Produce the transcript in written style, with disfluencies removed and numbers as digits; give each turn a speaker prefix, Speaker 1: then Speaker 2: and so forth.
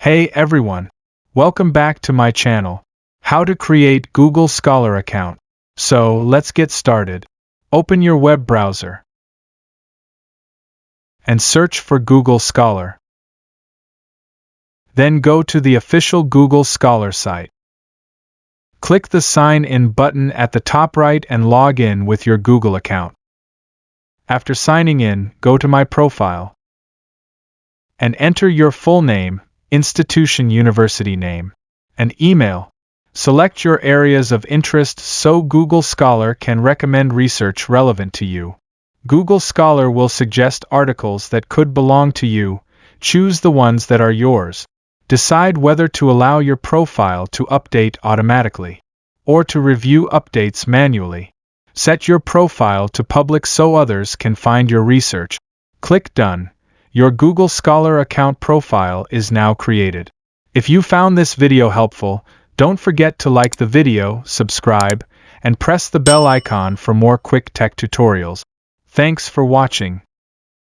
Speaker 1: Hey everyone! Welcome back to my channel, How to Create Google Scholar Account. So, let's get started. Open your web browser and search for Google Scholar. Then go to the official Google Scholar site. Click the Sign In button at the top right and log in with your Google account. After signing in, go to My Profile and enter your full name, institution university name, and email. Select your areas of interest so Google Scholar can recommend research relevant to you. Google Scholar will suggest articles that could belong to you. Choose the ones that are yours. Decide whether to allow your profile to update automatically or to review updates manually. Set your profile to public so others can find your research. Click Done. Your Google Scholar account profile is now created. If you found this video helpful, don't forget to like the video, subscribe, and press the bell icon for more quick tech tutorials. Thanks for watching.